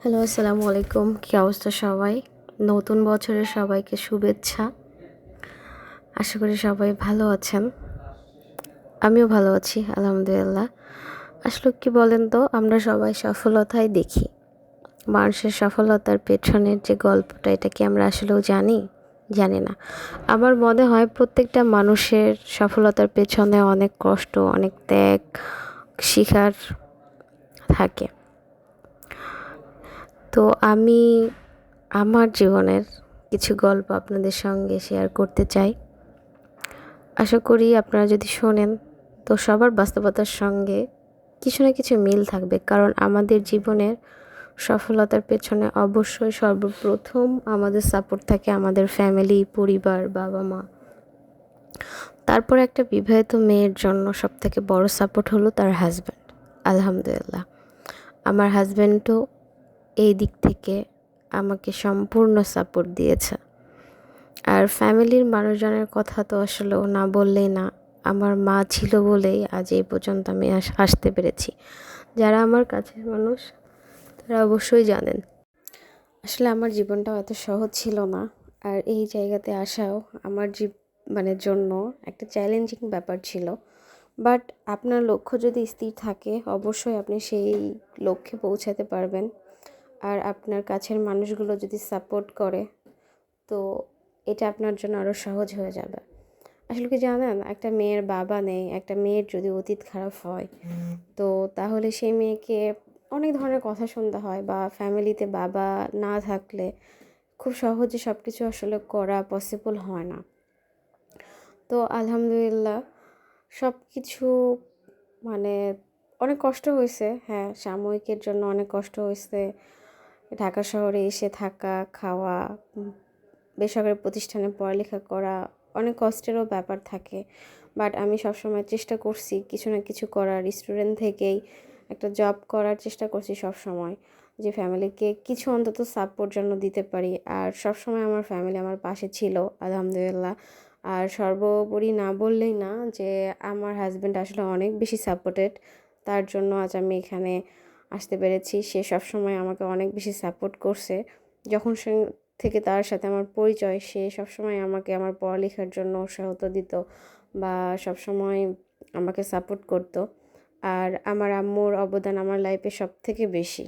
Hello, আসসালামু আলাইকুম। কী অবস্থা সবাই? নতুন বছরের সবাইকে শুভেচ্ছা। আশা করি সবাই ভালো আছেন। আমিও ভালো আছি, আলহামদুলিল্লাহ। আসলে কি বলেন তো, আমরা সবাই সফলতাই দেখি। মানুষের সফলতার পেছনের যে গল্পটা, এটা কি আমরা আসলেও জানি? জানি না। আমার মনে হয় প্রত্যেকটা মানুষের সফলতার পেছনে অনেক কষ্ট, অনেক ত্যাগ, শিখার থাকে। তো আমি আমার জীবনের কিছু গল্প আপনাদের সঙ্গে শেয়ার করতে চাই। আশা করি আপনারা যদি শোনেন তো সবার বাস্তবতার সঙ্গে কিছু না কিছু মিল থাকবে, কারণ আমাদের জীবনের সফলতার পেছনে অবশ্যই সর্বপ্রথম আমাদের সাপোর্ট থাকে আমাদের ফ্যামিলি, পরিবার, বাবা মা। তারপর একটা বিবাহিত মেয়ের জন্য সবথেকে বড় সাপোর্ট হলো তার হাজব্যান্ড। আলহামদুলিল্লাহ, আমার হাজব্যান্ডও এই দিক থেকে আমাকে সম্পূর্ণ সাপোর্ট দিয়েছে। আর ফ্যামিলির মানুষজনের কথা তো আসলেও না বললেই না। আমার মা ছিল বলেই আজ এই পর্যন্ত আমি আসতে পেরেছি। যারা আমার কাছের মানুষ তারা অবশ্যই জানেন। আসলে আমার জীবনটাও এত সহজ ছিল না। আর এই জায়গাতে আসাও আমার জন্য একটা চ্যালেঞ্জিং ব্যাপার ছিল। বাট আপনার লক্ষ্য যদি স্থির থাকে অবশ্যই আপনি সেই লক্ষ্যে পৌঁছাতে পারবেন। আর আপনার কাছের মানুষগুলো যদি সাপোর্ট করে তো এটা আপনার জন্য আরও সহজ হয়ে যাবে। আসলে কি জানেন, একটা মেয়ের বাবা নেই, একটা মেয়ের যদি অতীত খারাপ হয় তো তাহলে সেই মেয়েকে অনেক ধরনের কথা শুনতে হয়, বা ফ্যামিলিতে বাবা না থাকলে খুব সহজে সব কিছু আসলে করা পসিবল হয় না। তো আলহামদুলিল্লাহ সব কিছু মানে অনেক কষ্ট হয়েছে, হ্যাঁ, সাময়িকের জন্য অনেক কষ্ট হয়েছে। ঢাকা শহরে এসে থাকা, খাওয়া, বেসরকারি প্রতিষ্ঠানে পড়ালেখা করা অনেক কষ্টেরও ব্যাপার থাকে। বাট আমি সবসময় চেষ্টা করছি কিছু না কিছু করার। স্টুডেন্ট থেকেই একটা জব করার চেষ্টা করছি সবসময়, যে ফ্যামিলিকে কিছু অন্তত সাপোর্ট জন্য দিতে পারি। আর সবসময় আমার ফ্যামিলি আমার পাশে ছিল, আলহামদুলিল্লাহ। আর সর্বোপরি না বললেই না যে আমার হাজব্যান্ড আসলে অনেক বেশি সাপোর্টেড। তার জন্য আজ আমি এখানে আসতে পেরেছি। সে সবসময় আমাকে অনেক বেশি সাপোর্ট করছে। যখন সে থেকে তার সাথে আমার পরিচয়, সে সবসময় আমাকে আমার পড়ালেখার জন্য উৎসাহ দিত, বা সবসময় আমাকে সাপোর্ট করতো। আর আমার আম্মুর অবদান আমার লাইফে সব থেকে বেশি।